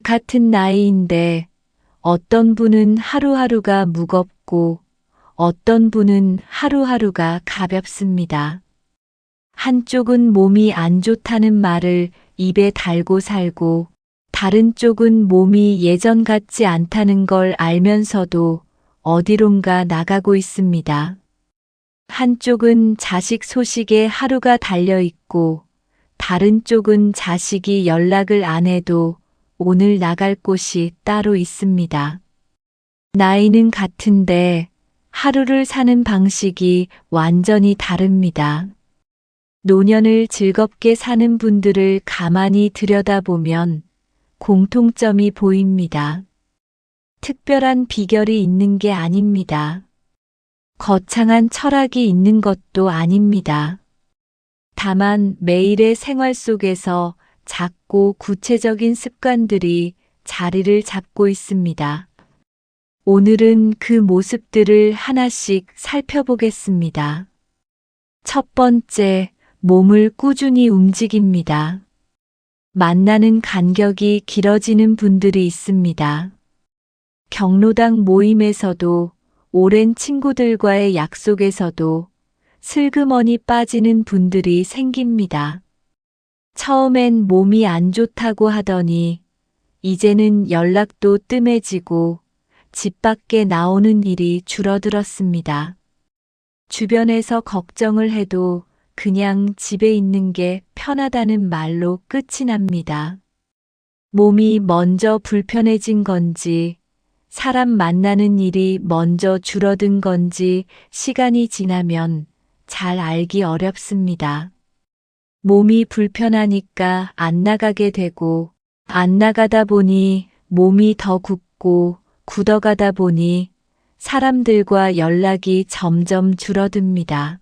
같은 나이인데 어떤 분은 하루하루가 무겁고 어떤 분은 하루하루가 가볍습니다. 한쪽은 몸이 안 좋다는 말을 입에 달고 살고 다른 쪽은 몸이 예전 같지 않다는 걸 알면서도 어디론가 나가고 있습니다. 한쪽은 자식 소식에 하루가 달려 있고 다른 쪽은 자식이 연락을 안 해도 오늘 나갈 곳이 따로 있습니다. 나이는 같은데 하루를 사는 방식이 완전히 다릅니다. 노년을 즐겁게 사는 분들을 가만히 들여다보면 공통점이 보입니다. 특별한 비결이 있는 게 아닙니다. 거창한 철학이 있는 것도 아닙니다. 다만 매일의 생활 속에서 작고 구체적인 습관들이 자리를 잡고 있습니다. 오늘은 그 모습들을 하나씩 살펴보겠습니다. 첫 번째, 몸을 꾸준히 움직입니다. 만나는 간격이 길어지는 분들이 있습니다. 경로당 모임에서도 오랜 친구들과의 약속에서도 슬그머니 빠지는 분들이 생깁니다. 처음엔 몸이 안 좋다고 하더니 이제는 연락도 뜸해지고 집 밖에 나오는 일이 줄어들었습니다. 주변에서 걱정을 해도 그냥 집에 있는 게 편하다는 말로 끝이 납니다. 몸이 먼저 불편해진 건지, 사람 만나는 일이 먼저 줄어든 건지 시간이 지나면 잘 알기 어렵습니다. 몸이 불편하니까 안 나가게 되고, 안 나가다 보니 몸이 더 굳고, 굳어가다 보니 사람들과 연락이 점점 줄어듭니다.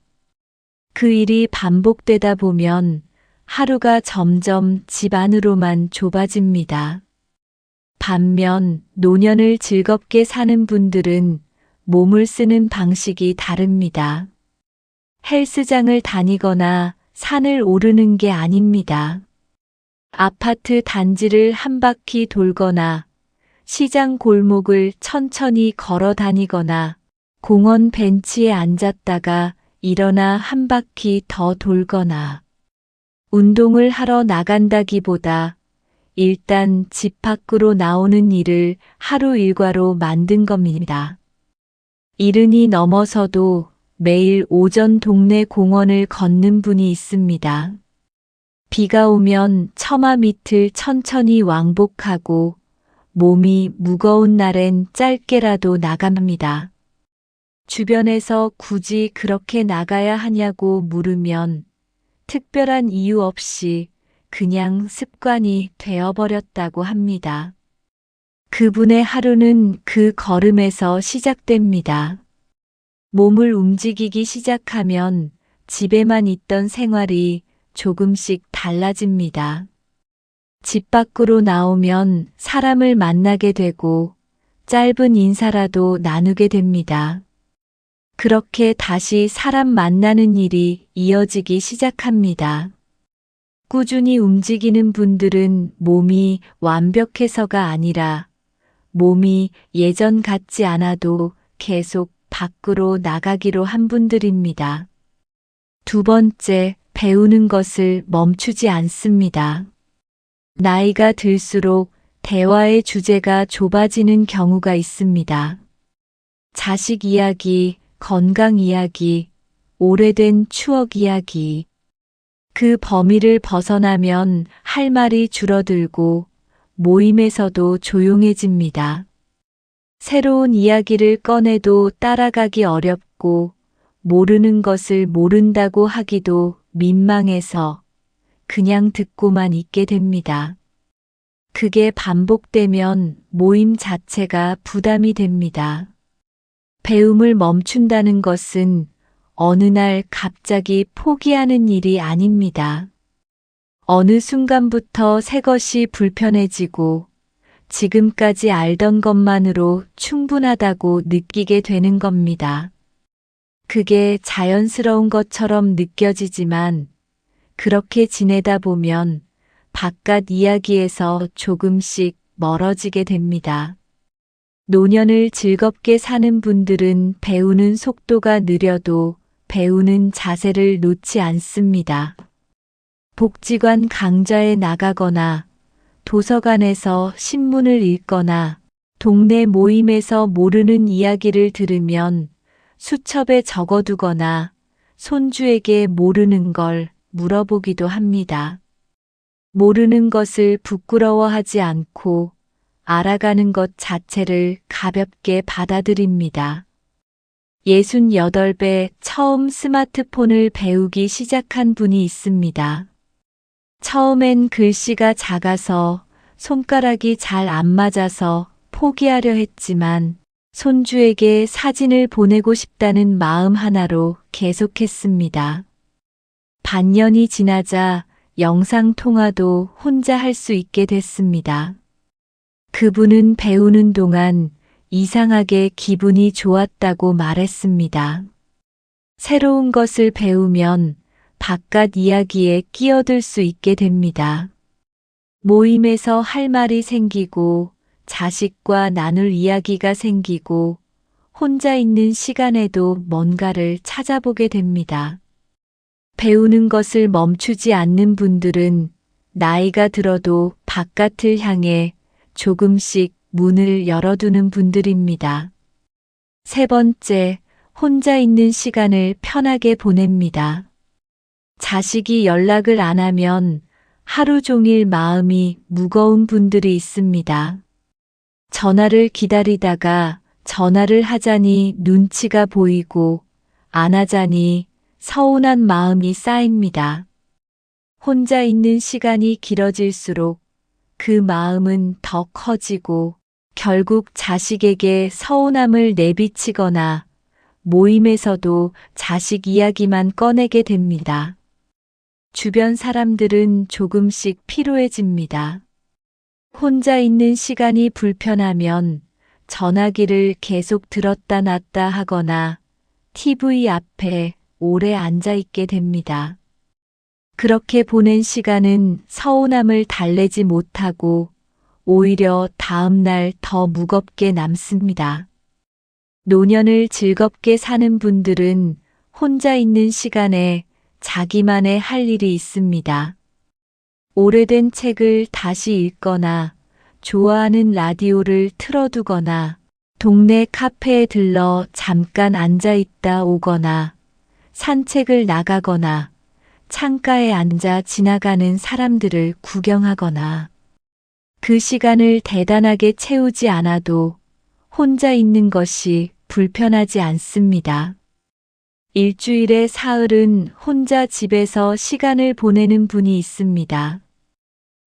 그 일이 반복되다 보면 하루가 점점 집 안으로만 좁아집니다. 반면 노년을 즐겁게 사는 분들은 몸을 쓰는 방식이 다릅니다. 헬스장을 다니거나 산을 오르는 게 아닙니다. 아파트 단지를 한 바퀴 돌거나 시장 골목을 천천히 걸어 다니거나 공원 벤치에 앉았다가 일어나 한 바퀴 더 돌거나 운동을 하러 나간다기보다 일단 집 밖으로 나오는 일을 하루 일과로 만든 겁니다. 이른이 넘어서도 매일 오전 동네 공원을 걷는 분이 있습니다. 비가 오면 처마 밑을 천천히 왕복하고 몸이 무거운 날엔 짧게라도 나갑니다. 주변에서 굳이 그렇게 나가야 하냐고 물으면 특별한 이유 없이 그냥 습관이 되어버렸다고 합니다. 그분의 하루는 그 걸음에서 시작됩니다. 몸을 움직이기 시작하면 집에만 있던 생활이 조금씩 달라집니다. 집 밖으로 나오면 사람을 만나게 되고 짧은 인사라도 나누게 됩니다. 그렇게 다시 사람 만나는 일이 이어지기 시작합니다. 꾸준히 움직이는 분들은 몸이 완벽해서가 아니라 몸이 예전 같지 않아도 계속 밖으로 나가기로 한 분들입니다. 두 번째, 배우는 것을 멈추지 않습니다. 나이가 들수록 대화의 주제가 좁아지는 경우가 있습니다. 자식 이야기, 건강 이야기, 오래된 추억 이야기. 그 범위를 벗어나면 할 말이 줄어들고 모임에서도 조용해집니다. 새로운 이야기를 꺼내도 따라가기 어렵고 모르는 것을 모른다고 하기도 민망해서 그냥 듣고만 있게 됩니다. 그게 반복되면 모임 자체가 부담이 됩니다. 배움을 멈춘다는 것은 어느 날 갑자기 포기하는 일이 아닙니다. 어느 순간부터 새 것이 불편해지고 지금까지 알던 것만으로 충분하다고 느끼게 되는 겁니다. 그게 자연스러운 것처럼 느껴지지만 그렇게 지내다 보면 바깥 이야기에서 조금씩 멀어지게 됩니다. 노년을 즐겁게 사는 분들은 배우는 속도가 느려도 배우는 자세를 놓지 않습니다. 복지관 강좌에 나가거나 도서관에서 신문을 읽거나 동네 모임에서 모르는 이야기를 들으면 수첩에 적어두거나 손주에게 모르는 걸 물어보기도 합니다. 모르는 것을 부끄러워하지 않고 알아가는 것 자체를 가볍게 받아들입니다. 68배 처음 스마트폰을 배우기 시작한 분이 있습니다. 처음엔 글씨가 작아서 손가락이 잘 안 맞아서 포기하려 했지만 손주에게 사진을 보내고 싶다는 마음 하나로 계속했습니다. 반년이 지나자 영상통화도 혼자 할 수 있게 됐습니다. 그분은 배우는 동안 이상하게 기분이 좋았다고 말했습니다. 새로운 것을 배우면 바깥 이야기에 끼어들 수 있게 됩니다. 모임에서 할 말이 생기고 자식과 나눌 이야기가 생기고 혼자 있는 시간에도 뭔가를 찾아보게 됩니다. 배우는 것을 멈추지 않는 분들은 나이가 들어도 바깥을 향해 조금씩 문을 열어두는 분들입니다. 세 번째, 혼자 있는 시간을 편하게 보냅니다. 자식이 연락을 안 하면 하루 종일 마음이 무거운 분들이 있습니다. 전화를 기다리다가 전화를 하자니 눈치가 보이고 안 하자니 서운한 마음이 쌓입니다. 혼자 있는 시간이 길어질수록 그 마음은 더 커지고 결국 자식에게 서운함을 내비치거나 모임에서도 자식 이야기만 꺼내게 됩니다. 주변 사람들은 조금씩 피로해집니다. 혼자 있는 시간이 불편하면 전화기를 계속 들었다 놨다 하거나 TV 앞에 오래 앉아 있게 됩니다. 그렇게 보낸 시간은 서운함을 달래지 못하고 오히려 다음 날 더 무겁게 남습니다. 노년을 즐겁게 사는 분들은 혼자 있는 시간에 자기만의 할 일이 있습니다. 오래된 책을 다시 읽거나 좋아하는 라디오를 틀어두거나 동네 카페에 들러 잠깐 앉아 있다 오거나 산책을 나가거나 창가에 앉아 지나가는 사람들을 구경하거나 그 시간을 대단하게 채우지 않아도 혼자 있는 것이 불편하지 않습니다. 일주일에 사흘은 혼자 집에서 시간을 보내는 분이 있습니다.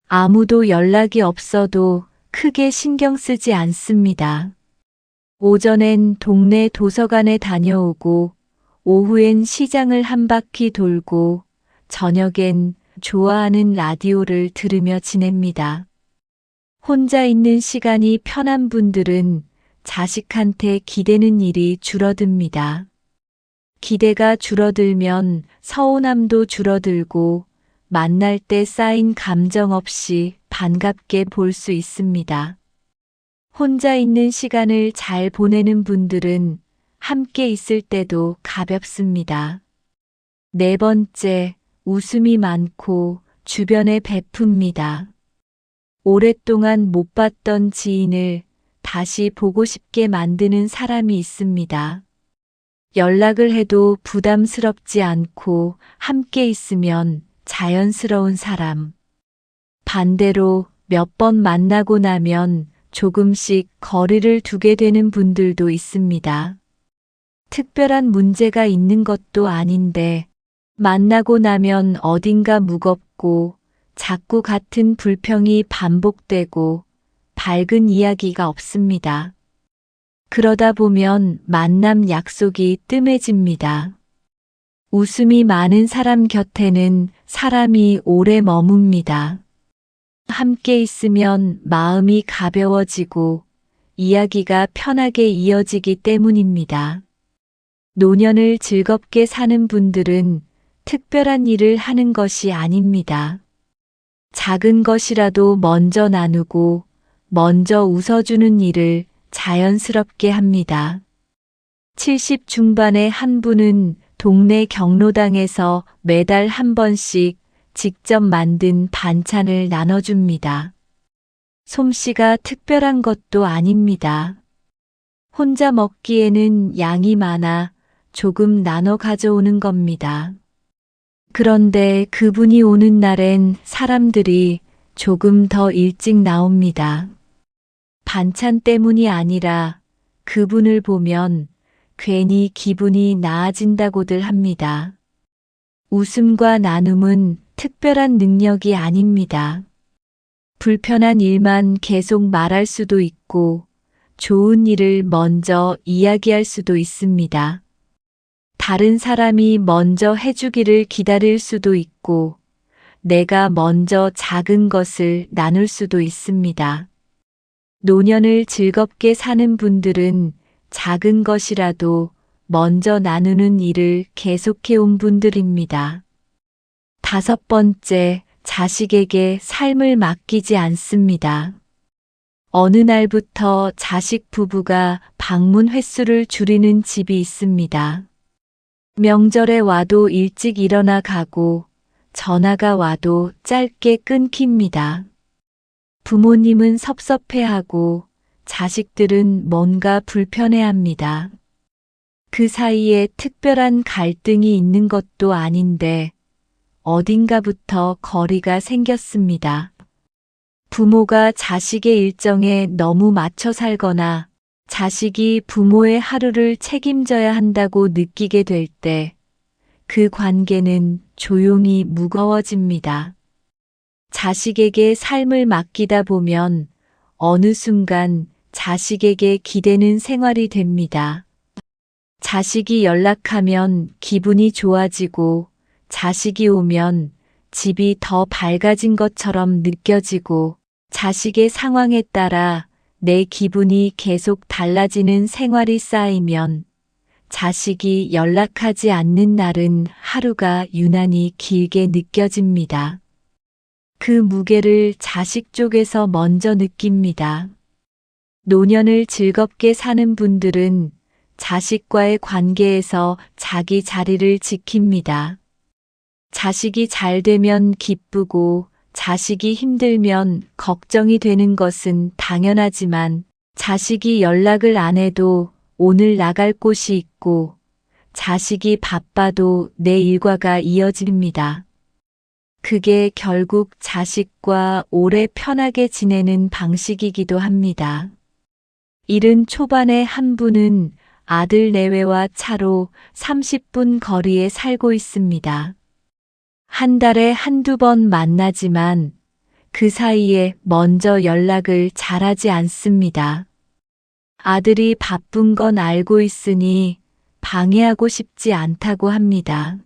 아무도 연락이 없어도 크게 신경 쓰지 않습니다. 오전엔 동네 도서관에 다녀오고 오후엔 시장을 한 바퀴 돌고 저녁엔 좋아하는 라디오를 들으며 지냅니다. 혼자 있는 시간이 편한 분들은 자식한테 기대는 일이 줄어듭니다. 기대가 줄어들면 서운함도 줄어들고 만날 때 쌓인 감정 없이 반갑게 볼 수 있습니다. 혼자 있는 시간을 잘 보내는 분들은 함께 있을 때도 가볍습니다. 네 번째, 웃음이 많고 주변에 베풉니다. 오랫동안 못 봤던 지인을 다시 보고 싶게 만드는 사람이 있습니다. 연락을 해도 부담스럽지 않고 함께 있으면 자연스러운 사람. 반대로 몇 번 만나고 나면 조금씩 거리를 두게 되는 분들도 있습니다. 특별한 문제가 있는 것도 아닌데 만나고 나면 어딘가 무겁고 자꾸 같은 불평이 반복되고 밝은 이야기가 없습니다. 그러다 보면 만남 약속이 뜸해집니다. 웃음이 많은 사람 곁에는 사람이 오래 머뭅니다. 함께 있으면 마음이 가벼워지고 이야기가 편하게 이어지기 때문입니다. 노년을 즐겁게 사는 분들은 특별한 일을 하는 것이 아닙니다. 작은 것이라도 먼저 나누고 먼저 웃어주는 일을 자연스럽게 합니다. 70 중반의 한 분은 동네 경로당에서 매달 한 번씩 직접 만든 반찬을 나눠줍니다. 솜씨가 특별한 것도 아닙니다. 혼자 먹기에는 양이 많아 조금 나눠 가져오는 겁니다. 그런데 그분이 오는 날엔 사람들이 조금 더 일찍 나옵니다. 반찬 때문이 아니라 그분을 보면 괜히 기분이 나아진다고들 합니다. 웃음과 나눔은 특별한 능력이 아닙니다. 불편한 일만 계속 말할 수도 있고 좋은 일을 먼저 이야기할 수도 있습니다. 다른 사람이 먼저 해주기를 기다릴 수도 있고 내가 먼저 작은 것을 나눌 수도 있습니다. 노년을 즐겁게 사는 분들은 작은 것이라도 먼저 나누는 일을 계속해온 분들입니다. 5번째, 자식에게 삶을 맡기지 않습니다. 어느 날부터 자식 부부가 방문 횟수를 줄이는 집이 있습니다. 명절에 와도 일찍 일어나 가고 전화가 와도 짧게 끊깁니다. 부모님은 섭섭해하고 자식들은 뭔가 불편해합니다. 그 사이에 특별한 갈등이 있는 것도 아닌데 어딘가부터 거리가 생겼습니다. 부모가 자식의 일정에 너무 맞춰 살거나 자식이 부모의 하루를 책임져야 한다고 느끼게 될 때 그 관계는 조용히 무거워집니다. 자식에게 삶을 맡기다 보면 어느 순간 자식에게 기대는 생활이 됩니다. 자식이 연락하면 기분이 좋아지고 자식이 오면 집이 더 밝아진 것처럼 느껴지고 자식의 상황에 따라 내 기분이 계속 달라지는 생활이 쌓이면 자식이 연락하지 않는 날은 하루가 유난히 길게 느껴집니다. 그 무게를 자식 쪽에서 먼저 느낍니다. 노년을 즐겁게 사는 분들은 자식과의 관계에서 자기 자리를 지킵니다. 자식이 잘 되면 기쁘고 자식이 힘들면 걱정이 되는 것은 당연하지만 자식이 연락을 안 해도 오늘 나갈 곳이 있고 자식이 바빠도 내 일과가 이어집니다. 그게 결국 자식과 오래 편하게 지내는 방식이기도 합니다. 70 초반의 한 분은 아들 내외와 차로 30분 거리에 살고 있습니다. 한 달에 한두 번 만나지만 그 사이에 먼저 연락을 잘하지 않습니다. 아들이 바쁜 건 알고 있으니 방해하고 싶지 않다고 합니다.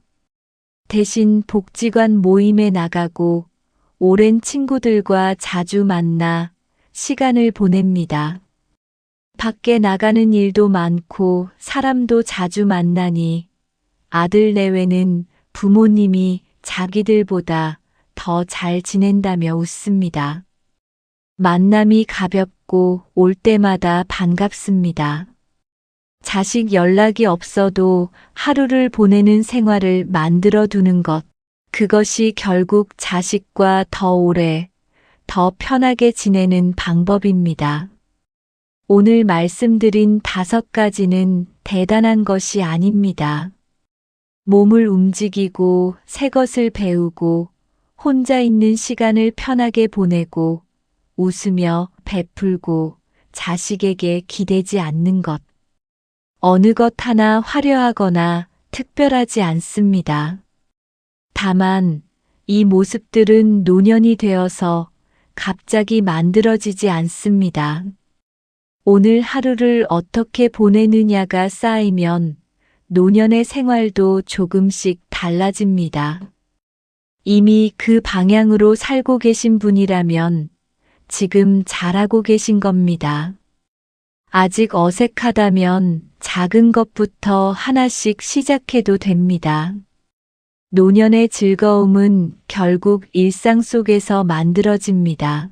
대신 복지관 모임에 나가고 오랜 친구들과 자주 만나 시간을 보냅니다. 밖에 나가는 일도 많고 사람도 자주 만나니 아들 내외는 부모님이 자기들보다 더 잘 지낸다며 웃습니다. 만남이 가볍고 올 때마다 반갑습니다. 자식 연락이 없어도 하루를 보내는 생활을 만들어 두는 것, 그것이 결국 자식과 더 오래, 더 편하게 지내는 방법입니다. 오늘 말씀드린 5가지는 대단한 것이 아닙니다. 몸을 움직이고 새 것을 배우고 혼자 있는 시간을 편하게 보내고 웃으며 베풀고 자식에게 기대지 않는 것. 어느 것 하나 화려하거나 특별하지 않습니다. 다만 이 모습들은 노년이 되어서 갑자기 만들어지지 않습니다. 오늘 하루를 어떻게 보내느냐가 쌓이면 노년의 생활도 조금씩 달라집니다. 이미 그 방향으로 살고 계신 분이라면 지금 잘하고 계신 겁니다. 아직 어색하다면 작은 것부터 하나씩 시작해도 됩니다. 노년의 즐거움은 결국 일상 속에서 만들어집니다.